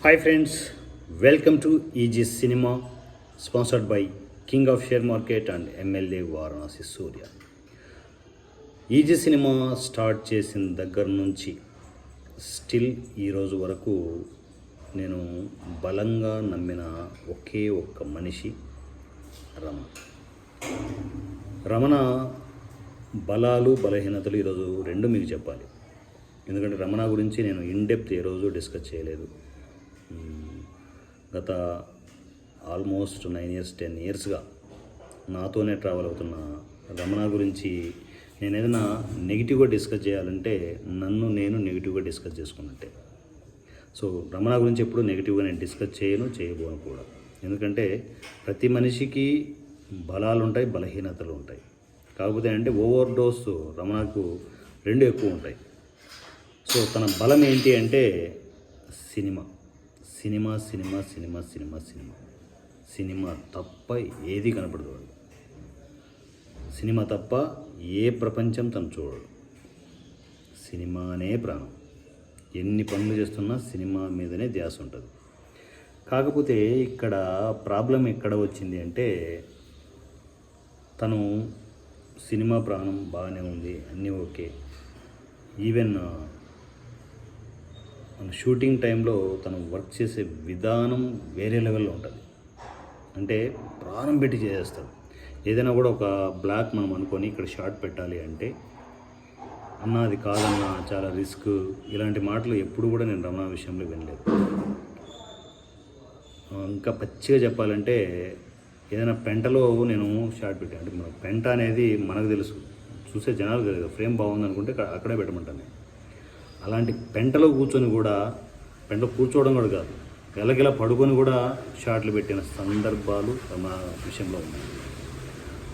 Hi friends, welcome to EG Cinema, sponsored by King of Share Market and MLA Varanasi Surya. Easy cinema start చేసిన దగ్గర నుంచి still ఈరోజు వరకు నేను బలంగా నమ్మిన ఒకే ఒక్క మనిషి రమణ. రమణ బలాలు బలహీనతలు ఈరోజు రెండు మీకు చెప్పాలి. ఎందుకంటే రమణ గురించి నేను ఇన్డెప్త్ ఏ రోజు డిస్కస్ చేయలేదు. గత ఆల్మోస్ట్ 9 years 10 yearsగా నాతోనే ట్రావెల్ అవుతున్న రమణ గురించి నేను ఏదైనా నెగిటివ్గా డిస్కస్ చేయాలంటే నన్ను నేను నెగిటివ్గా డిస్కస్ చేసుకున్నట్టే. సో రమణ గురించి ఎప్పుడు నెగిటివ్గా నేను డిస్కస్ చేయబోను కూడా. ఎందుకంటే ప్రతి మనిషికి బలాలు ఉంటాయి, బలహీనతలు ఉంటాయి. కాకపోతే అంటే ఓవర్ డోస్ రమణకు రెండు ఎక్కువ ఉంటాయి. సో తన బలం ఏంటి అంటే cinema cinema cinema cinema cinema cinema cinema తప్ప ఏది కనపడదు. వాళ్ళు సినిమా తప్ప ఏ ప్రపంచం తను చూడడు. సినిమానే ప్రాణం. ఎన్ని పనులు చేస్తున్నా సినిమా మీదనే ధ్యాస ఉంటుంది. కాకపోతే ఇక్కడ ప్రాబ్లం ఎక్కడ వచ్చింది అంటే తను సినిమా ప్రాణం బాగానే ఉంది, అన్నీ ఓకే. ఈవెన్ మన షూటింగ్ టైంలో తను వర్క్ చేసే విధానం వేరే లెవెల్లో ఉంటుంది. అంటే ప్రాణం పెట్టి చేసేస్తాడు. ఏదైనా కూడా ఒక బ్లాక్ మనం అనుకొని ఇక్కడ షార్ట్ పెట్టాలి అంటే అన్న అది కాదన్నా చాలా రిస్క్, ఇలాంటి మాటలు ఎప్పుడు కూడా నేను రమణ విషయంలో వినలేదు. ఇంకా పచ్చిగా చెప్పాలంటే ఏదైనా పెంటలో నేను షార్ట్ పెట్టాను అంటే మన పెంట అనేది మనకు తెలుసు, చూసే జనాలు తెలియదు. ఫ్రేమ్ బాగుంది అనుకుంటే అక్కడే పెట్టమంటాను నేను. అలాంటి పెంటలో కూర్చోవడం కూడా కాదు, గెలగెల పడుకొని కూడా షాట్లు పెట్టిన సందర్భాలు రమణ విషయంలో ఉన్నాయి.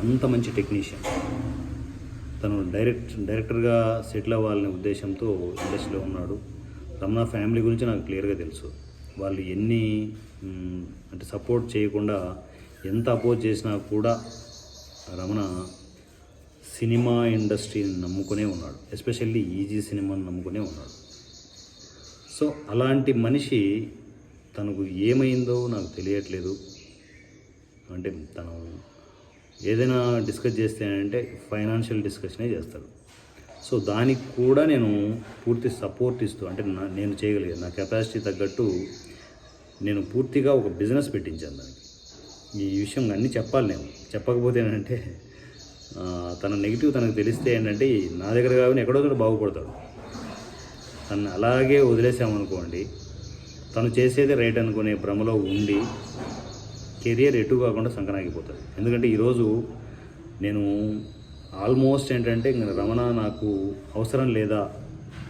అంత మంచి టెక్నీషియన్. తను డైరెక్టర్గా సెటిల్ అవ్వాలనే ఉద్దేశంతో ఇండస్ట్రీలో ఉన్నాడు. రమణ ఫ్యామిలీ గురించి నాకు క్లియర్గా తెలుసు. వాళ్ళు ఎన్ని అంటే సపోర్ట్ చేయకుండా ఎంత అపోజ్ చేసినా కూడా రమణ సినిమా ఇండస్ట్రీని నమ్ముకునే ఉన్నాడు. ఎస్పెషల్లీ ఈజీ సినిమాని నమ్ముకునే ఉన్నాడు. సో అలాంటి మనిషి తనకు ఏమైందో నాకు తెలియట్లేదు. అంటే తను ఏదైనా డిస్కస్ చేస్తే అంటే ఫైనాన్షియల్ డిస్కషనే చేస్తాడు. సో దానికి కూడా నేను పూర్తి సపోర్ట్ ఇస్తూ అంటే నేను చేయగలిగాను, నా కెపాసిటీ తగ్గట్టు నేను పూర్తిగా ఒక బిజినెస్ పెట్టించాను దానికి. ఈ విషయం అన్నీ చెప్పాలి. నేను చెప్పకపోతే ఏంటంటే తన నెగిటివ్ తనకు తెలిస్తే ఏంటంటే నా దగ్గర కాబట్టి ఎక్కడో కూడా బాగుపడతాడు. తను అలాగే వదిలేసామనుకోండి, తను చేసేది రైట్ అనుకునే భ్రమలో ఉండి కెరియర్ ఎటు కాకుండా సంకనాగిపోతాడు. ఎందుకంటే ఈరోజు నేను ఆల్మోస్ట్ ఏంటంటే రమణ నాకు అవసరం లేదా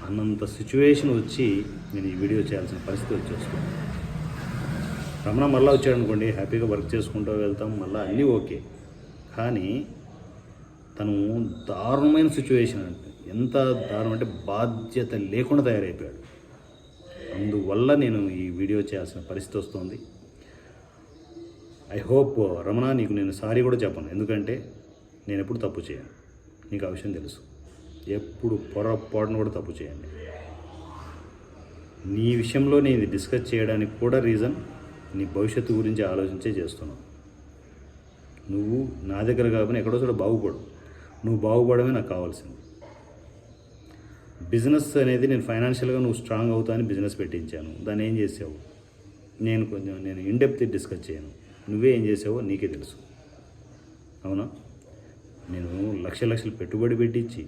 అన్నంత సిచ్యువేషన్ వచ్చి నేను ఈ వీడియో చేయాల్సిన పరిస్థితి వచ్చేస్తుంది. రమణ మళ్ళీ వచ్చాడనుకోండి, హ్యాపీగా వర్క్ చేసుకుంటూ వెళ్తాం, మళ్ళీ అన్నీ ఓకే. కానీ తను దారుణమైన సిచ్యువేషన్, అంటే ఎంత దారుణం అంటే బాధ్యత లేకుండా తయారైపోయాడు. అందువల్ల నేను ఈ వీడియో చేయాల్సిన పరిస్థితి వస్తుంది. ఐ హోప్ రమణ నీకు నేను సారీ కూడా చెప్పను, ఎందుకంటే నేను ఎప్పుడు తప్పు చేయను, నీకు ఆ విషయం తెలుసు. ఎప్పుడు పొరపాటును కూడా తప్పు చేయండి. నీ విషయంలో నేను ఇది డిస్కస్ చేయడానికి కూడా రీజన్ నీ భవిష్యత్తు గురించి ఆలోచించే చేస్తున్నావు. నువ్వు నా దగ్గర కాకపోయినా ఎక్కడో చోట బాగుపడు. నువ్వు బాగుపడమే నాకు కావాల్సింది. బిజినెస్ అనేది నేను ఫైనాన్షియల్గా నువ్వు స్ట్రాంగ్ అవుతా అని బిజినెస్ పెట్టించాను. దాన్ని ఏం చేసావు నేను ఇన్డెప్త్ డిస్కస్ చేయను. నువ్వే ఏం చేసావో నీకే తెలుసు, అవునా? నేను లక్షలు పెట్టుబడి పెట్టించి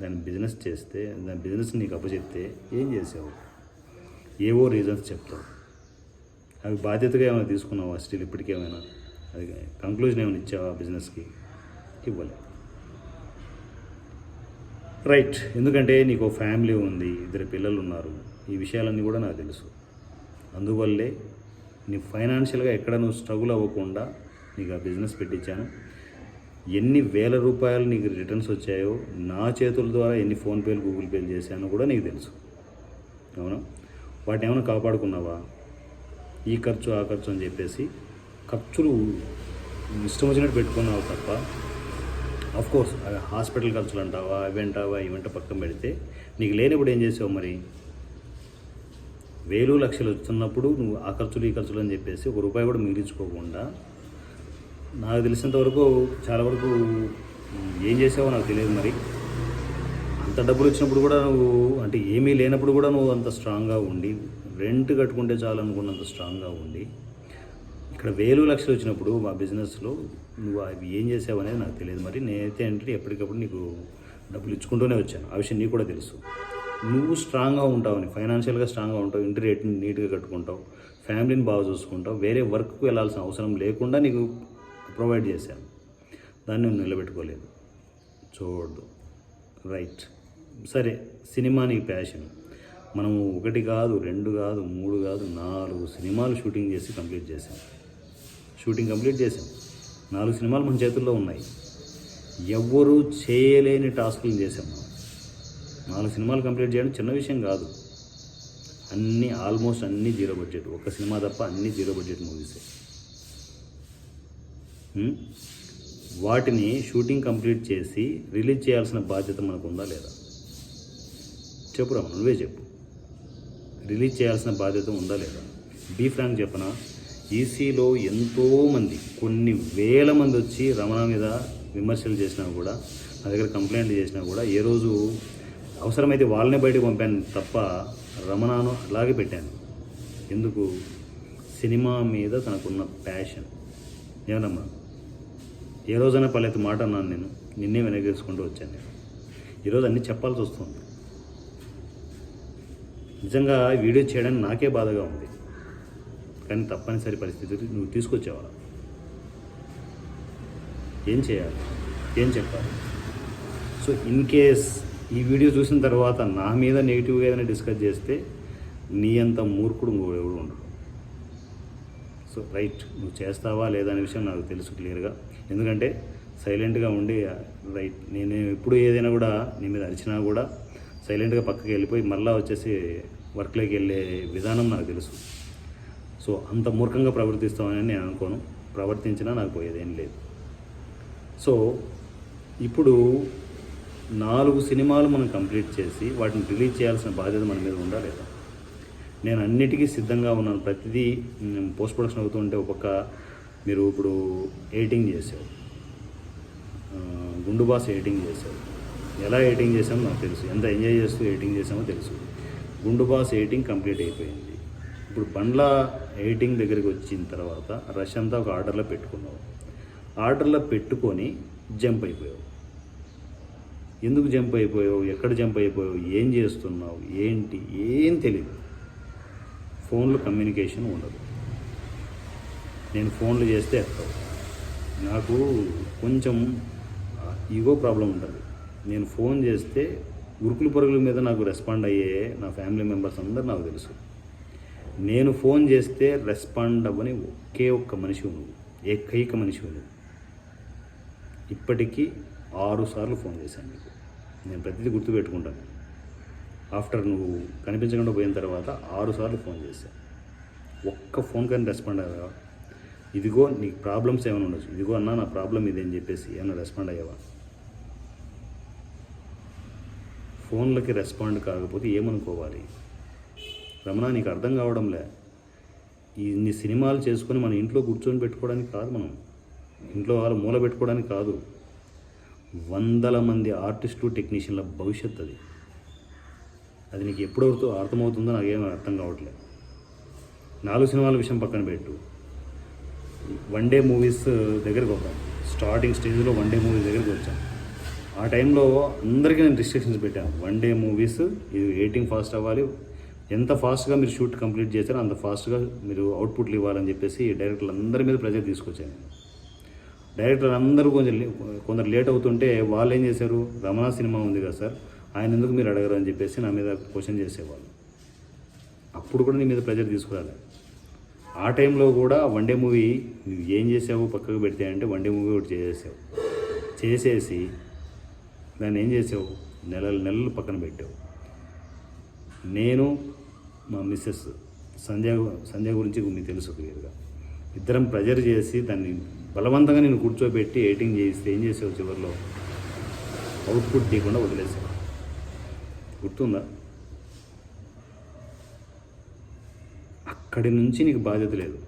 దాన్ని బిజినెస్ చేస్తే, దాని బిజినెస్ నీకు అప్పచెప్తే ఏం చేసావు? ఏవో రీజన్స్ చెప్తావు. అవి బాధ్యతగా ఏమైనా తీసుకున్నావా? స్టిల్ ఇప్పటికేమైనా అది కంక్లూజన్ ఏమైనా ఇచ్చావా బిజినెస్కి? ఇవ్వలే. రైట్, ఎందుకంటే నీకు ఫ్యామిలీ ఉంది, 2 పిల్లలు ఉన్నారు. ఈ విషయాలన్నీ కూడా నాకు తెలుసు. అందువల్లే నీ ఫైనాన్షియల్గా ఎక్కడ నువ్వు స్ట్రగుల్ అవ్వకుండా నీకు ఆ బిజినెస్ పెట్టించాను. ఎన్ని వేల రూపాయలు నీకు రిటర్న్స్ వచ్చాయో, నా చేతుల ద్వారా ఎన్ని ఫోన్పేలు గూగుల్ పేలు చేశానో కూడా నీకు తెలుసు, అవునా? వాటిని ఏమైనా కాపాడుకున్నావా? ఈ ఖర్చు ఆ ఖర్చు అని చెప్పేసి ఖర్చులు ఇష్టం వచ్చినట్టు పెట్టుకున్నావు తప్ప కోర్స్ హాస్పిటల్ ఖర్చులు అంటావా, అవి అంటావా, ఇవంట పక్కన పెడితే నీకు లేనిప్పుడు ఏం చేసావు మరి? వేలు లక్షలు వస్తున్నప్పుడు నువ్వు ఆ ఖర్చులు ఈ ఖర్చులు అని చెప్పేసి ఒక రూపాయి కూడా మిగిలించుకోకుండా, నాకు తెలిసినంత వరకు చాలా వరకు ఏం చేసావో నాకు తెలియదు. మరి అంత డబ్బులు వచ్చినప్పుడు కూడా నువ్వు, అంటే ఏమీ లేనప్పుడు కూడా నువ్వు అంత స్ట్రాంగ్గా ఉండి, రెంట్ కట్టుకుంటే చాలు అనుకున్నంత స్ట్రాంగ్గా ఉండి, ఇక్కడ వేలు లక్షలు వచ్చినప్పుడు మా బిజినెస్లో నువ్వు అవి ఏం చేసావు అనేది నాకు తెలియదు. మరి నేనైతే అంటే ఎప్పటికప్పుడు నీకు డబ్బులు ఇచ్చుకుంటూనే వచ్చాను. ఆ విషయం నీకు కూడా తెలుసు. నువ్వు స్ట్రాంగ్గా ఉంటావని, ఫైనాన్షియల్గా స్ట్రాంగ్గా ఉంటావు, ఇంటి రేట్ని నీట్గా కట్టుకుంటావు, ఫ్యామిలీని బాగా చూసుకుంటావు, వేరే వర్క్కి వెళ్ళాల్సిన అవసరం లేకుండా నీకు ప్రొవైడ్ చేశాను. దాన్ని నువ్వు నిలబెట్టుకోలేదు. చూడదు. రైట్, సరే, సినిమా నీ ప్యాషన్. మనము 1 కాదు, 2 కాదు, 3 కాదు, 4 సినిమాలు షూటింగ్ చేసి కంప్లీట్ చేశాం. 4 సినిమాలు మన చేతుల్లో ఉన్నాయి. ఎవ్వరూ చేయలేని టాస్కులు చేసాం మనం. 4 సినిమాలు కంప్లీట్ చేయడం చిన్న విషయం కాదు. ఆల్మోస్ట్ అన్నీ జీరో బడ్జెట్. ఒక్క సినిమా తప్ప అన్నీ జీరో బడ్జెట్ మూవీసే. వాటిని షూటింగ్ కంప్లీట్ చేసి రిలీజ్ చేయాల్సిన బాధ్యత మనకు ఉందా లేదా? చెప్పురా, నువ్వే చెప్పు. రిలీజ్ చేయాల్సిన బాధ్యత ఉందా లేదా? బీ ఫ్రాంక్ చెప్పనా, ఈసీలో ఎంతోమంది, కొన్ని వేల మంది వచ్చి రమణ మీద విమర్శలు చేసినా కూడా, నా దగ్గర కంప్లైంట్ చేసినా కూడా, ఏ రోజు అవసరమైతే వాళ్ళనే బయటకు పంపాను తప్ప రమణను అలాగే పెట్టాను. ఎందుకు? సినిమా మీద తనకున్న ప్యాషన్. ఏమన్నమ్మా, ఏ రోజైనా పల్లెత్తు మాట అన్నాను నేను, నిన్నే వెనకేసుకుంటూ వచ్చాను నేను. ఈరోజు అన్నీ చెప్పాల్సి వస్తుంది. నిజంగా వీడియో చేయడానికి నాకే బాధగా ఉంది, కానీ తప్పనిసరి పరిస్థితులు నువ్వు తీసుకొచ్చావా? ఏం చేయాలి, ఏం చెప్పాలి? సో ఇన్ కేస్ ఈ వీడియో చూసిన తర్వాత నా మీద నెగిటివ్గా ఏదైనా డిస్కస్ చేస్తే నీ అంత మూర్ఖుడు ఎవడు ఉండడు. సో రైట్, నువ్వు చేస్తావా లేదా అనే విషయం నాకు తెలుసు క్లియర్గా. ఎందుకంటే సైలెంట్గా ఉండి, రైట్, నేను ఎప్పుడు ఏదైనా కూడా నీ మీద అరిచినా కూడా సైలెంట్గా పక్కకి వెళ్ళిపోయి మళ్ళీ వచ్చేసి వర్క్లోకి వెళ్ళే విధానం నాకు తెలుసు. సో అంత మూర్ఖంగా ప్రవర్తిస్తామని నేను అనుకోను. ప్రవర్తించినా నాకు పోయేదేం లేదు. సో ఇప్పుడు 4 సినిమాలు మనం కంప్లీట్ చేసి వాటిని రిలీజ్ చేయాల్సిన బాధ్యత మన మీద ఉందా లేదా? నేను అన్నిటికీ సిద్ధంగా ఉన్నాను. ప్రతిదీ పోస్ట్ ప్రొడక్షన్ అవుతుంటే ఒక పక్క మీరు ఇప్పుడు ఎడిటింగ్ చేసావు, గుండు బాస్ ఎడిటింగ్ చేసావు. ఎలా ఎడిటింగ్ చేసామో నాకు తెలుసు, ఎంత ఎంజాయ్ చేస్తూ ఎడిటింగ్ చేసామో తెలుసు. గుండు బాస్ ఎడిటింగ్ కంప్లీట్ అయిపోయింది. ఇప్పుడు బండ్ల ఎడిటింగ్ దగ్గరికి వచ్చిన తర్వాత రష్ అంతా ఒక ఆర్డర్లో పెట్టుకున్నావు. ఆర్డర్లో పెట్టుకొని జంప్ అయిపోయావు. ఎందుకు జంప్ అయిపోయావు? ఎక్కడ జంప్ అయిపోయావు? ఏం చేస్తున్నావు? ఏంటి? ఏం తెలియదు. ఫోన్లో కమ్యూనికేషన్ ఉండదు. నేను ఫోన్లు చేస్తే ఎత్తావు. నాకు కొంచెం ఈగో ప్రాబ్లం ఉంటుంది. నేను ఫోన్ చేస్తే ఉరుకులు పరుగుల మీద నాకు రెస్పాండ్ అయ్యే నా ఫ్యామిలీ మెంబర్స్ అందరూ నాకు తెలుసు. నేను ఫోన్ చేస్తే రెస్పాండ్ అవ్వని ఒకే ఒక్క మనిషి నువ్వు, ఏకైక మనిషి నువ్వు. ఇప్పటికీ 6 సార్లు ఫోన్ చేశాను నీకు. నేను ప్రతిదీ గుర్తుపెట్టుకుంటాను. ఆఫ్టర్ నువ్వు కనిపించకుండా పోయిన తర్వాత 6 సార్లు ఫోన్ చేశాను. ఒక్క ఫోన్ కానీ రెస్పాండ్ అయ్యావా? ఇదిగో నీకు ప్రాబ్లమ్స్ ఏమైనా ఉండొచ్చు, ఇదిగో అన్నా నా ప్రాబ్లం ఇదేని చెప్పేసి ఏమైనా రెస్పాండ్ అయ్యావా? ఫోన్లకి రెస్పాండ్ కాకపోతే ఏమనుకోవాలి? రమణ, నీకు అర్థం కావడంలే. ఇన్ని సినిమాలు చేసుకొని మన ఇంట్లో కూర్చొని పెట్టుకోవడానికి కాదు, మనం ఇంట్లో వాళ్ళు మూల పెట్టుకోవడానికి కాదు. 100 మంది ఆర్టిస్టులు, టెక్నీషియన్ల భవిష్యత్తు అది. అది నీకు ఎప్పుడు అర్థమవుతుందో నాకేమీ అర్థం కావట్లేదు. 4 సినిమాల విషయం పక్కన పెట్టు. 1 డే మూవీస్ దగ్గరికి వద్దాం. స్టార్టింగ్ స్టేజ్లో 1 డే మూవీస్ దగ్గరికి వచ్చాం. ఆ టైంలో అందరికీ నేను రిస్ట్రిక్షన్స్ పెట్టాను. 1 డే మూవీస్, ఇది ఎడిటింగ్ ఫాస్ట్ అవ్వాలి, ఎంత ఫాస్ట్గా మీరు షూట్ కంప్లీట్ చేశారో అంత ఫాస్ట్గా మీరు అవుట్పుట్లు ఇవ్వాలని చెప్పేసి డైరెక్టర్లు అందరి మీద ప్రెజర్ తీసుకొచ్చాను నేను. డైరెక్టర్ అందరూ కొందరు లేట్ అవుతుంటే వాళ్ళు ఏం చేశారు, రమణ సినిమా ఉంది కదా సార్, ఆయన ఎందుకు మీరు అడగరు అని చెప్పేసి నా మీద క్వశ్చన్ చేసేవాళ్ళు. అప్పుడు కూడా నీ మీద ప్రెజర్ తీసుకురాలి. ఆ టైంలో కూడా 1 డే మూవీ ఏం చేసావు పక్కకు పెడితే అంటే 1 డే మూవీ ఒకటి చేసేసి దాన్ని ఏం చేసావు, నెలలు పక్కన పెట్టావు. నేను మా మిస్సెస్ సంధ్య గురించి మీకు తెలుసు క్లియర్గా. ఇద్దరం ప్రెజర్ చేసి దాన్ని బలవంతంగా నేను కూర్చోబెట్టి ఎడిటింగ్ చేయిస్తే ఏం చేసావు, చివరిలో అవుట్పుట్ తీయకుండా వదిలేసావు. గుర్తుందా? అక్కడి నుంచి నీకు బాధ్యత లేదు,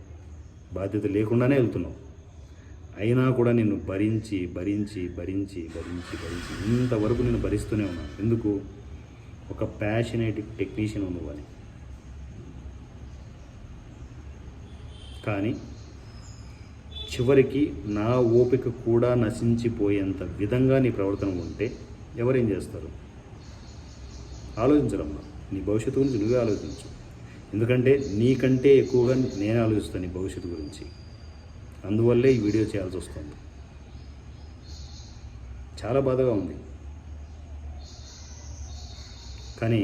బాధ్యత లేకుండానే వెళ్తున్నావు. అయినా కూడా నిన్ను భరించి భరించి భరించి భరించి భరించి ఇంతవరకు నేను భరిస్తూనే ఉన్నాను. ఎందుకు? ఒక ప్యాషనేట్ టెక్నీషియన్ నువ్వని. కానీ చివరికి నా ఓపిక కూడా నశించిపోయేంత విధంగా నీ ప్రవర్తన ఉంటే ఎవరేం చేస్తారు? ఆలోచించరమ్మా. నీ భవిష్యత్తు గురించి నువ్వే ఆలోచించు. ఎందుకంటే నీకంటే ఎక్కువగా నేను ఆలోచిస్తాను నీ భవిష్యత్తు గురించి. అందువల్లే ఈ వీడియో చేయాల్సి వస్తుంది. చాలా బాధగా ఉంది. కానీ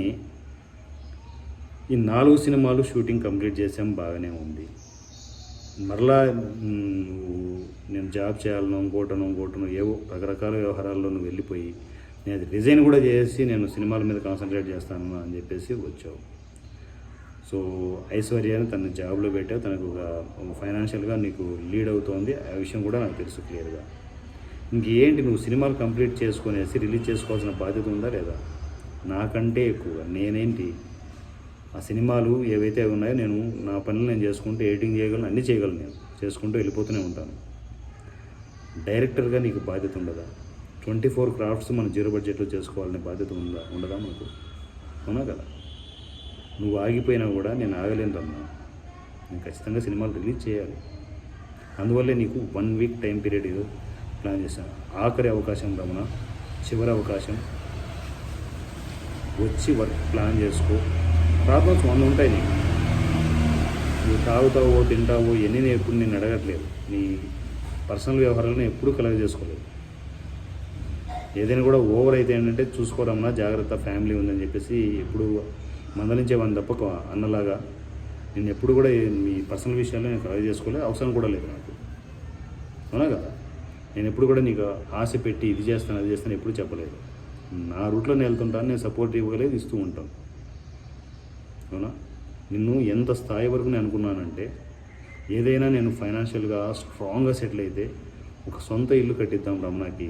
ఈ 4 సినిమాలు షూటింగ్ కంప్లీట్ చేసాం, బాగానే ఉంది. మరలా నేను జాబ్ చేయాలను ఇంకోటను ఏవో రకరకాల వ్యవహారాల్లో నువ్వు వెళ్ళిపోయి నేను అది రిజైన్ కూడా చేసి నేను సినిమాల మీద కాన్సన్ట్రేట్ చేస్తాను అని చెప్పేసి వచ్చావు. సో ఐశ్వర్యాన్ని తన జాబ్లో పెట్టావు, తనకు ఒక ఫైనాన్షియల్గా నీకు లీడ్ అవుతోంది. ఆ విషయం కూడా నాకు తెలుసు క్లియర్గా. ఇంకేంటి నువ్వు సినిమాలు కంప్లీట్ చేసుకునేసి రిలీజ్ చేసుకోవాల్సిన బాధ్యత ఉందా లేదా? నాకంటే ఎక్కువగా నేనేంటి ఆ సినిమాలు ఏవైతే ఉన్నాయో నేను నా పనులు నేను చేసుకుంటూ ఎడిటింగ్ చేయగలను, అన్నీ చేయగలను, నేను చేసుకుంటూ వెళ్ళిపోతూనే ఉంటాను. డైరెక్టర్గా నీకు బాధ్యత ఉండదా? 24 క్రాఫ్ట్స్ మనం 0 బడ్జెట్లో చేసుకోవాలనే బాధ్యత ఉండదా మనకు? అవునా కదా? నువ్వు ఆగిపోయినా కూడా నేను ఆగలేను రమ్మా. నేను ఖచ్చితంగా సినిమాలు రిలీజ్ చేయాలి. అందువల్లే నీకు 1 వీక్ టైం పీరియడ్ ప్లాన్ చేశాను. ఆఖరి అవకాశం రమణ, చివరి అవకాశం. వచ్చి వర్క్ ప్లాన్ చేసుకో. ప్రాబ్లమ్స్ 100 ఉంటాయి నీకు. నువ్వు తాగుతావో తింటావో ఎన్ని నేను ఎప్పుడు నేను అడగట్లేదు. నీ పర్సనల్ వ్యవహారాలను ఎప్పుడూ కలెక్ట్ చేసుకోలేదు. ఏదైనా కూడా ఓవర్ అయితే ఏంటంటే చూసుకోరమ్మా, జాగ్రత్త, ఫ్యామిలీ ఉందని చెప్పేసి ఎప్పుడు మందలించేవాడిని తప్ప అన్నలాగా నేను ఎప్పుడు కూడా మీ పర్సనల్ విషయాల్లో నేను కలెక్ట్ చేసుకోలేదు. అవసరం కూడా లేదు నాకు. అవునా కదా? నేను ఎప్పుడు కూడా నీకు ఆశ పెట్టి ఇది చేస్తాను అది చేస్తాను ఎప్పుడు చెప్పలేదు. నా రూట్లో నేను వెళ్తుంటాను, నేను సపోర్ట్ ఇవ్వలేదు, ఇస్తూ ఉంటాను. అవునా? నిన్ను ఎంత స్థాయి వరకు నేను అనుకున్నానంటే ఏదైనా నేను ఫైనాన్షియల్గా స్ట్రాంగ్గా సెటిల్ అయితే ఒక సొంత ఇల్లు కట్టిద్దాం రమణకి,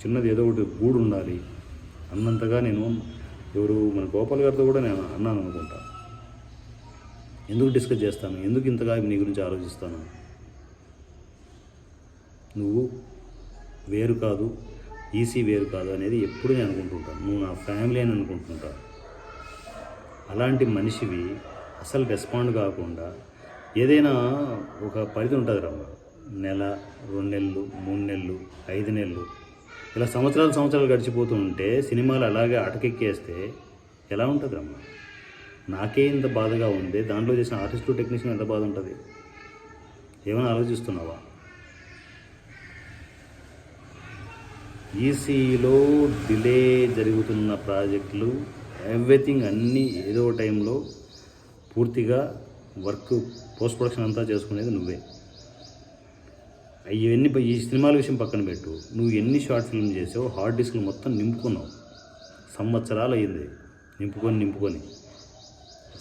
చిన్నది ఏదో ఒకటి గూడు ఉండాలి అన్నంతగా నేను ఎవరు మన గోపాల్ గారితో కూడా నేను అన్నాను అనుకుంటా. ఎందుకు డిస్కస్ చేస్తాను, ఎందుకు ఇంతగా నీ గురించి ఆలోచిస్తాను? నువ్వు వేరు కాదు, ఈసీ వేరు కాదు అనేది ఎప్పుడు నేను అనుకుంటుంటాను. నువ్వు నా ఫ్యామిలీ అని అనుకుంటుంటా. అలాంటి మనిషివి అసలు రెస్పాండ్ కాకుండా ఏదైనా ఒక పరిధి ఉంటుంది రమ్మ. నెల, 2 నెలలు, 3 నెలలు, 5 నెలలు ఇలా సంవత్సరాలు గడిచిపోతూ ఉంటే సినిమాలు అలాగే అటకెక్కేస్తే ఎలా ఉంటుంది రమ్మ? నాకే ఇంత బాధగా ఉంది, దాంట్లో చేసిన ఆర్టిస్టు టెక్నీషియన్ ఎంత బాధ ఉంటుంది? ఏమైనా ఆలోచిస్తున్నావా? ఈసీలో డిలే జరుగుతున్న ప్రాజెక్టులు ఎవ్రీథింగ్ అన్నీ ఏదో టైంలో పూర్తిగా వర్క్ పోస్ట్ ప్రొడక్షన్ అంతా చేసుకునేది నువ్వే. ఇవన్నీ ఈ సినిమాల విషయం పక్కన పెట్టు. నువ్వు ఎన్ని షార్ట్ ఫిల్మ్ చేసావు, హార్డ్ డిస్క్లు మొత్తం నింపుకున్నావు. సంవత్సరాలు అయ్యింది నింపుకొని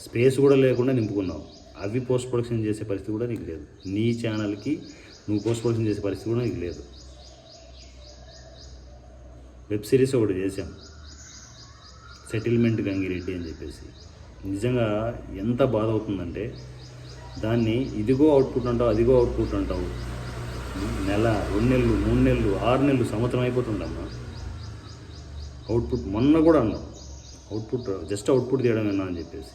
స్పేస్ కూడా లేకుండా నింపుకున్నావు. అవి పోస్ట్ ప్రొడక్షన్ చేసే పరిస్థితి కూడా నీకు లేదు. నీ ఛానల్కి నువ్వు పోస్ట్ ప్రొడక్షన్ చేసే పరిస్థితి కూడా నీకు లేదు. వెబ్ సిరీస్ ఒకటి చేశాం, సెటిల్మెంట్ గంగిరెడ్డి అని చెప్పేసి. నిజంగా ఎంత బాధ అవుతుందంటే దాన్ని ఇదిగో అవుట్పుట్ అంటావు, అదిగో అవుట్పుట్ అంటావు. నెల, 2 నెలలు, 3 నెలలు, 6 నెలలు, సంవత్సరం అయిపోతుందమ్మా. అవుట్పుట్ మొన్న కూడా అన్నావు, అవుట్పుట్ జస్ట్ అవుట్పుట్ తీయడమేనా అని చెప్పేసి.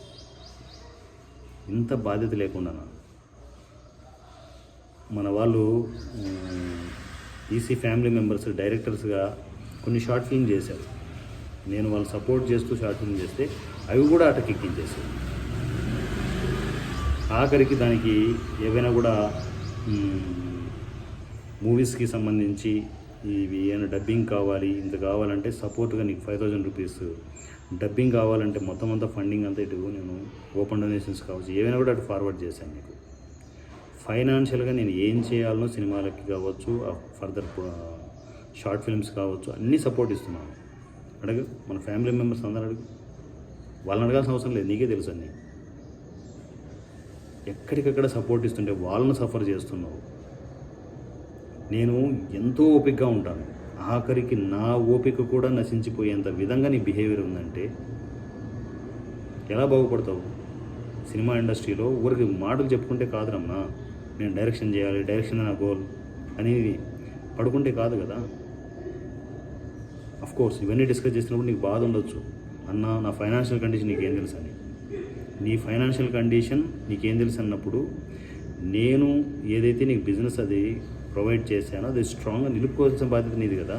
ఇంత బాధ్యత లేకుండా మన వాళ్ళు ఈసీ ఫ్యామిలీ మెంబర్స్ డైరెక్టర్స్గా కొన్ని షార్ట్ ఫిల్మ్ చేశారు. నేను వాళ్ళు సపోర్ట్ చేస్తూ షార్ట్ ఫిల్మ్ చేస్తే అవి కూడా అటకెక్కించేసారు. ఆఖరికి దానికి ఏవైనా కూడా మూవీస్కి సంబంధించి ఇవి ఏమైనా డబ్బింగ్ కావాలి, ఇంత కావాలంటే సపోర్ట్గా నీకు 5,000 రూపీస్ డబ్బింగ్ కావాలంటే మొత్తం అంతా ఫండింగ్ అంతా ఇటు నేను ఓపెన్ డొనేషన్స్ కావచ్చు, ఏవైనా కూడా అటు ఫార్వర్డ్ చేశాను నీకు. ఫైనాన్షియల్గా నేను ఏం చేయాలనో సినిమాలకి కావచ్చు, ఫర్దర్ షార్ట్ ఫిల్మ్స్ కావచ్చు, అన్నీ సపోర్ట్ ఇస్తున్నాను. అడగ మన ఫ్యామిలీ మెంబర్స్ అందరూ అడుగు. వాళ్ళని అడగాల్సిన అవసరం లేదు, నీకే తెలుసు అన్నీ. ఎక్కడికక్కడ సపోర్ట్ ఇస్తుంటే వాళ్ళని సఫర్ చేస్తున్నావు. నేను ఎంతో ఓపికగా ఉంటాను, ఆఖరికి నా ఓపిక కూడా నశించిపోయేంత విధంగా నీ బిహేవియర్ ఉందంటే ఎలా బాగుపడతావు? సినిమా ఇండస్ట్రీలో ఊరికి మాటలు చెప్పుకుంటే కాదు రమణ. నేను డైరెక్షన్ చేయాలి, డైరెక్షన్ నా గోల్ అనేది పడుకుంటే కాదు కదా. కోర్స్ ఇవన్నీ డిస్కస్ చేసినప్పుడు నీకు బాధ ఉండొచ్చు, అన్న నా ఫైనాన్షియల్ కండిషన్ నీకేం తెలుసు అని. నీ ఫైనాన్షియల్ కండిషన్ నీకేం తెలుసు అన్నప్పుడు నేను ఏదైతే నీకు బిజినెస్ అది ప్రొవైడ్ చేశానో అది స్ట్రాంగ్గా నిలుపుకోవాల్సిన బాధ్యత నీది కదా.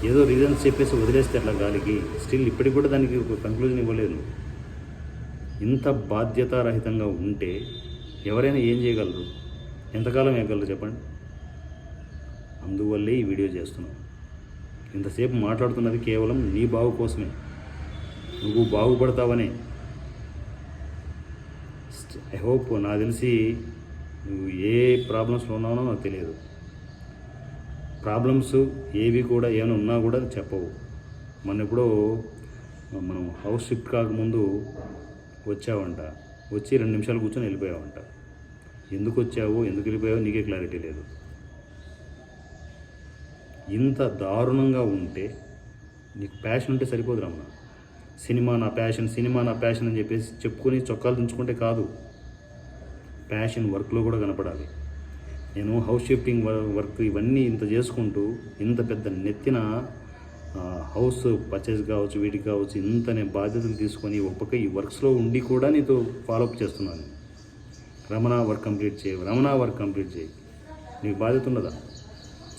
ఏదో రీజన్స్ చెప్పేసి వదిలేస్తే అట్లా గాలికి స్టిల్ ఇప్పటికి కూడా దానికి ఒక కంక్లూజన్ ఇవ్వలేదు. ఇంత బాధ్యతారహితంగా ఉంటే ఎవరైనా ఏం చేయగలరు, ఎంతకాలం వేయగలరు చెప్పండి. అందువల్లే ఈ వీడియో చేస్తున్నాను. ఇంతసేపు మాట్లాడుతున్నది కేవలం నీ బాగు కోసమే, నువ్వు బాగుపడతావనే. ఐ హోప్, నాకు తెలిసి నువ్వు ఏ ప్రాబ్లమ్స్లో ఉన్నావో నాకు తెలియదు. ప్రాబ్లమ్స్ ఏవి కూడా ఏమైనా ఉన్నా కూడా చెప్పవు. మన ఎప్పుడో మనం హౌస్ షిఫ్ట్ కాకముందు వచ్చావంట, వచ్చి 2 నిమిషాలు కూర్చొని వెళ్ళిపోయావంట. ఎందుకు వచ్చావు, ఎందుకు వెళ్ళిపోయావో నీకే క్లారిటీ లేదు. ఇంత దారుణంగా ఉంటే నీకు ప్యాషన్ ఉంటే సరిపోదు రమణ. సినిమా నా ప్యాషన్, సినిమా నా ప్యాషన్ అని చెప్పేసి చెప్పుకొని చొక్కాలు దించుకుంటే కాదు. ప్యాషన్ వర్క్లో కూడా కనపడాలి. నేను హౌస్ షిఫ్టింగ్ వర్క్ ఇవన్నీ ఇంత చేసుకుంటూ ఇంత పెద్ద నెత్తిన హౌస్ పర్చేజ్ కావచ్చు, వీటికి కావచ్చు, ఇంత నేను బాధ్యతలు తీసుకొని ఒప్పక ఈ వర్క్స్లో ఉండి కూడా నీతో ఫాలోఅప్ చేస్తున్నాను. రమణ వర్క్ కంప్లీట్ చేయి, రమణ వర్క్ కంప్లీట్ చేయి. నీకు బాధ్యత ఉండదా?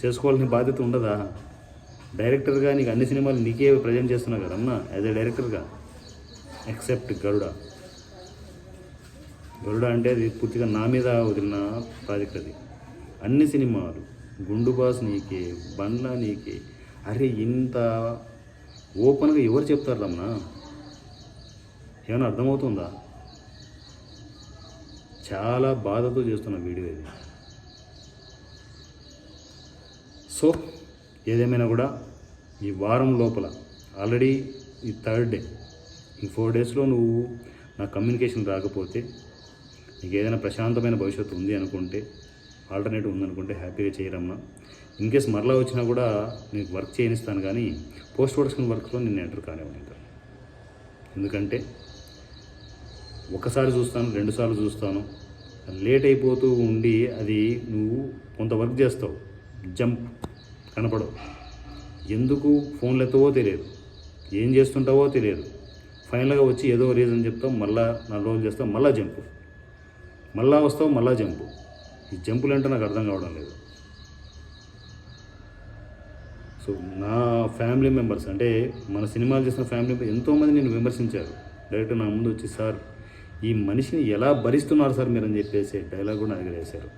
చేసుకోవాల్సిన బాధ్యత ఉండదా? డైరెక్టర్గా నీకు అన్ని సినిమాలు నీకే ప్రజెంట్ చేస్తున్నావు కదా అన్న, యాజ్ ఏ డైరెక్టర్గా. ఎక్సెప్ట్ గరుడ అంటే అది పూర్తిగా నా మీద వదిలిన ప్రాజెక్ట్. అది అన్ని సినిమాలు గుండు బాస్ నీకే, బండ్లా నీకే. అరే ఇంత ఓపెన్గా ఎవరు చెప్తారు రమణ? ఏమైనా అర్థమవుతుందా? చాలా బాధతో చేస్తున్న వీడియో ఇది. సో ఏదేమైనా కూడా ఈ వారం లోపల, ఆల్రెడీ ఈ 3rd డే, ఈ 4 డేస్లో నువ్వు నా కమ్యూనికేషన్ రాకపోతే, నీకు ఏదైనా ప్రశాంతమైన భవిష్యత్తు ఉంది అనుకుంటే, ఆల్టర్నేటివ్ ఉందనుకుంటే హ్యాపీగా చేయరమ్మా. ఇన్కేస్ మరలా వచ్చినా కూడా నీకు వర్క్ చేయనిస్తాను, కానీ పోస్ట్ ప్రొడక్షన్ వర్క్లో నేను ఎంటర్ కానివ్వను. ఎందుకంటే ఒకసారి చూస్తాను, 2 సార్లు చూస్తాను, లేట్ అయిపోతూ ఉండి అది నువ్వు కొంత వర్క్ చేస్తావు, జంప్ కనపడవు. ఎందుకు ఫోన్లు ఎత్తవో తెలియదు, ఏం చేస్తుంటావో తెలియదు. ఫైనల్గా వచ్చి ఏదో రీజన్ చెప్తావు, మళ్ళీ 4 రోజులు చేస్తావు, మళ్ళీ జంపు, మళ్ళీ వస్తావు, మళ్ళీ జంపు. ఈ జంపులు అంటే నాకు అర్థం కావడం లేదు. సో నా ఫ్యామిలీ మెంబర్స్, అంటే మన సినిమాలు చేసిన ఫ్యామిలీ మెంబర్స్ ఎంతోమంది నేను విమర్శించారు. డైరెక్ట్ నా ముందు వచ్చి, సార్ ఈ మనిషిని ఎలా భరిస్తున్నారు సార్ మీరు అని చెప్పేసి డైలాగ్ కూడా నాకు వేశారు.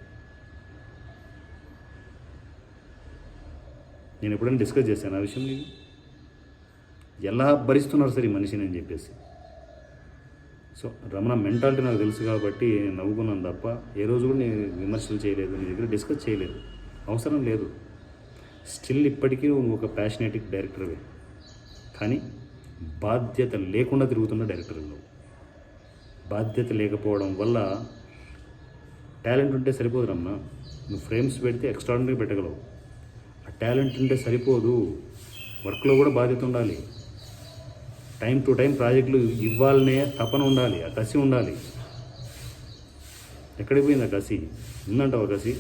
నేను ఎప్పుడైనా డిస్కస్ చేశాను ఆ విషయం, నీకు ఎలా భరిస్తున్నారు సార్ ఈ మనిషిని అని చెప్పేసి. సో రమణ మెంటాలిటీ నాకు తెలుసు కాబట్టి నేను నవ్వుకున్నాను తప్ప ఏ రోజు కూడా నేను విమర్శలు చేయలేదు, నీ దగ్గర డిస్కస్ చేయలేదు, అవసరం లేదు. స్టిల్ ఇప్పటికీ నువ్వు ఒక ప్యాషనేటిక్ డైరెక్టర్వే, కానీ బాధ్యత లేకుండా తిరుగుతున్న డైరెక్టర్. బాధ్యత లేకపోవడం వల్ల టాలెంట్ ఉంటే సరిపోదు రమణ. నువ్వు ఫ్రేమ్స్ పెడితే ఎక్స్ట్రాడినరీ పెట్టగలవు, ఆ టాలెంట్ ఉంటే సరిపోదు. వర్క్లో కూడా బాధ్యత ఉండాలి, టైం టు టైం ప్రాజెక్టులు ఇవ్వాలనే తపన ఉండాలి, ఆ కసి ఉండాలి. ఎక్కడికి పోయింది ఆ కసి? ఉందంటావా కసి?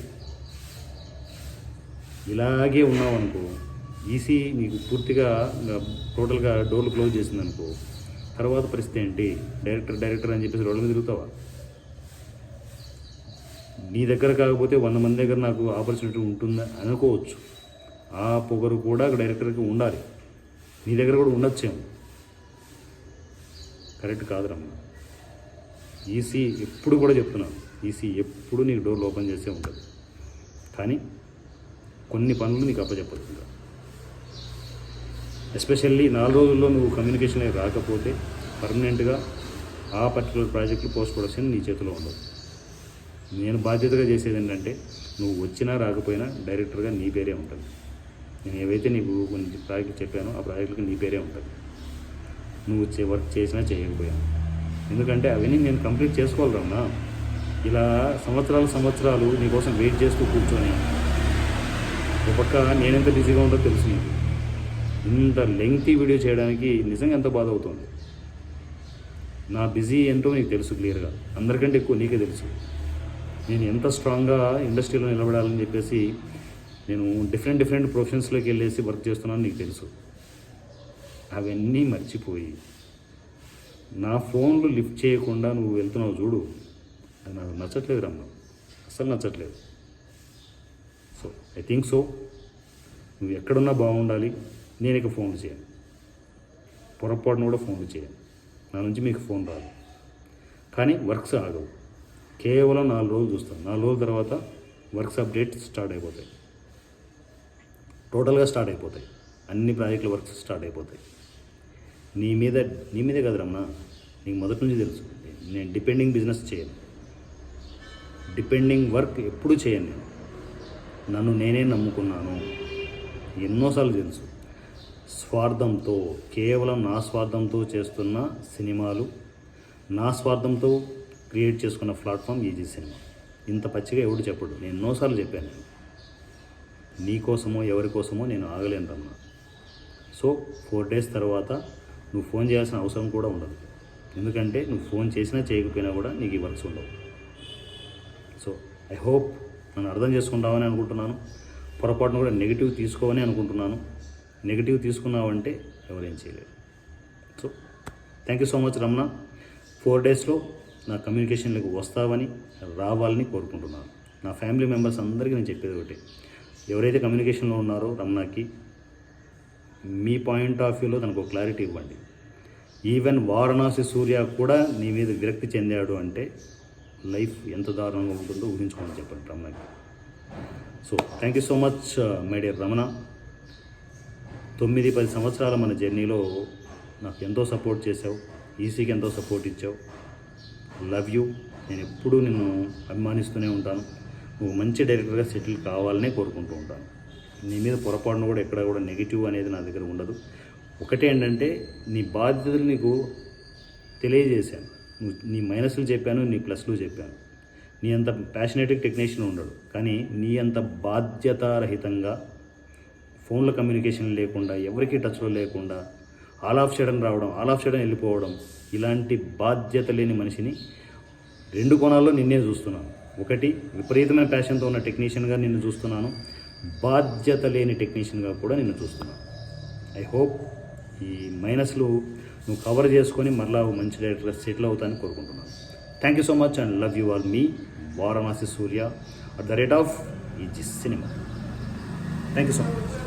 ఇలాగే ఉన్నావు అనుకో, ఈసీ నీకు పూర్తిగా టోటల్గా డోర్లు క్లోజ్ చేసిందనుకో, తర్వాత పరిస్థితి ఏంటి? డైరెక్టర్ అని చెప్పేసి రోడ్ల మీద తిరుగుతావా? నీ దగ్గర కాకపోతే 100 మంది దగ్గర నాకు ఆపర్చునిటీ ఉంటుందా అనుకోవచ్చు. ఆ పొగరు కూడా డైరెక్టర్కి ఉండాలి, నీ దగ్గర కూడా ఉండొచ్చేమో. కరెక్ట్ కాదురమ్మా. ఈసీ ఎప్పుడు కూడా చెప్తున్నాను, ఈసీ ఎప్పుడు నీకు డోర్లు ఓపెన్ చేసే ఉంటుంది, కానీ కొన్ని పనులు నీకు అప్పచెప్పదు. ఇంకా ఎస్పెషల్లీ 4 రోజుల్లో నువ్వు కమ్యూనికేషన్ రాకపోతే పర్మనెంట్గా ఆ పర్టికులర్ ప్రాజెక్టులు పోస్ట్ ప్రొడక్షన్ నీ చేతిలో ఉండదు. నేను బాధ్యతగా చేసేది ఏంటంటే, నువ్వు వచ్చినా రాకపోయినా డైరెక్టర్గా నీ పేరే ఉంటుంది. నేను ఏవైతే నీకు కొన్ని ప్రాజెక్టులు చెప్పానో ఆ ప్రాజెక్టులకి నీ పేరే ఉంటుంది, నువ్వు వర్క్ చేసినా చేయకపోయాను. ఎందుకంటే అవన్నీ నేను కంప్లీట్ చేసుకోవాలి రమ్మా. ఇలా సంవత్సరాలు నీకోసం వెయిట్ చేస్తూ కూర్చొని, ఒక పక్క నేనెంత బిజీగా ఉందో తెలుసు నీకు. ఇంత లెంగ్తీ వీడియో చేయడానికి నిజంగా ఎంత బాధ అవుతుంది. నా బిజీ ఏంటో నీకు తెలుసు క్లియర్గా, అందరికంటే ఎక్కువ నీకే తెలుసు. నేను ఎంత స్ట్రాంగ్గా ఇండస్ట్రీలో నిలబడాలని చెప్పేసి నేను డిఫరెంట్ ప్రొఫెషన్స్లోకి వెళ్ళేసి వర్క్ చేస్తున్నాను నీకు తెలుసు. అవన్నీ మర్చిపోయి నా ఫోన్లు లిఫ్ట్ చేయకుండా నువ్వు వెళ్తున్నావు చూడు, అది నాకు నచ్చట్లేదు రమ్మ, అస్సలు నచ్చట్లేదు. సో ఐ థింక్ సో నువ్వు ఎక్కడున్నా బాగుండాలి. నేను ఇక ఫోన్లు చేయను, పొరపాటును కూడా ఫోన్లు చేయను. నా నుంచి మీకు ఫోన్ రాదు. కానీ వర్క్స్ ఆగవు. కేవలం 4 రోజులు చూస్తాను. 4 రోజుల తర్వాత వర్క్స్ అప్డేట్ స్టార్ట్ అయిపోతాయి, టోటల్గా స్టార్ట్ అయిపోతాయి. అన్ని ప్రాజెక్టుల వర్క్స్ స్టార్ట్ అయిపోతాయి. నీ మీదే కదా రమణ, నీకు మొదటి నుంచి తెలుసు నేను డిపెండింగ్ బిజినెస్ చేయను, డిపెండింగ్ వర్క్ ఎప్పుడూ చేయను. నేను నన్ను నేనే నమ్ముకున్నాను, ఎన్నోసార్లు తెలుసు. స్వార్థంతో, కేవలం నా స్వార్థంతో చేస్తున్న సినిమాలు, నా స్వార్థంతో క్రియేట్ చేసుకున్న ప్లాట్ఫామ్ ఈజీ సినిమా. ఇంత పచ్చిగా ఎవడు చెప్పడు. నేను ఎన్నోసార్లు చెప్పాను, నేను నీ కోసమో ఎవరి కోసమో నేను ఆగలేను రమ్మా. సో 4 days తర్వాత నువ్వు ఫోన్ చేయాల్సిన అవసరం కూడా ఉండదు. ఎందుకంటే నువ్వు ఫోన్ చేసినా చేయకపోయినా కూడా నీకు ఈ వర్క్స్ ఉండవు. సో ఐ హోప్ నన్ను అర్థం చేసుకుంటావని అనుకుంటున్నాను. పొరపాటును కూడా నెగిటివ్ తీసుకోవని అనుకుంటున్నాను. నెగిటివ్ తీసుకున్నావంటే ఎవరేం చేయలేరు. So thank you so much Ramana. 4 daysలో నా కమ్యూనికేషన్లోకి వస్తావని, రావాలని కోరుకుంటున్నాను. నా ఫ్యామిలీ మెంబర్స్ అందరికీ నేను చెప్పేది ఒకటి, ఎవరైతే కమ్యూనికేషన్లో ఉన్నారో రమణకి మీ పాయింట్ ఆఫ్ వ్యూలో తనకు క్లారిటీ ఇవ్వండి. ఈవెన్ వారణాసి సూర్య కూడా నీ మీద విరక్తి చెందాడు అంటే లైఫ్ ఎంత దారుణంగా ఉంటుందో ఊహించుకోమని చెప్పండి రమణకి. So thank you so much my dear Ramana. 9-10 సంవత్సరాల మన జర్నీలో నాకు ఎంతో సపోర్ట్ చేసావు, ఈసీకి ఎంతో సపోర్ట్ ఇచ్చావు. Love you. నేను ఎప్పుడూ నిన్ను అభిమానిస్తూనే ఉంటాను. నువ్వు మంచి డైరెక్టర్గా సెటిల్ కావాలనే కోరుకుంటూ ఉంటాను. నీ మీద పొరపాటును కూడా ఎక్కడ కూడా నెగిటివ్ అనేది నా దగ్గర ఉండదు. ఒకటే ఏంటంటే నీ బాధ్యతలు నీకు తెలియజేశాను. నీ మైనస్లు చెప్పాను, నీ ప్లస్లు చెప్పాను. నీ అంత ప్యాషనేటిక్ టెక్నీషియన్ ఉండడు, కానీ నీ అంత బాధ్యతారహితంగా ఫోన్లో కమ్యూనికేషన్ లేకుండా, ఎవరికి టచ్లో లేకుండా, ఆల్ ఆఫ్ సడన్ రావడం, ఆల్ ఆఫ్ సడన్ వెళ్ళిపోవడం, ఇలాంటి బాధ్యత లేని మనిషిని 2 కోణాల్లో నిన్నే చూస్తున్నాను. ఒకటి, విపరీతమైన ప్యాషన్తో ఉన్న టెక్నీషియన్గా నిన్ను చూస్తున్నాను. బాధ్యత లేని టెక్నీషియన్గా కూడా నిన్ను చూస్తున్నాను. ఐ హోప్ ఈ మైనస్లు నువ్వు కవర్ చేసుకొని మరలా మంచి డైరెక్టర్గా సెటిల్ అవుతానని కోరుకుంటున్నాను. Thank you so much and love you all. Me Varanasi Surya at the rate off easy cinema. Thank you so much.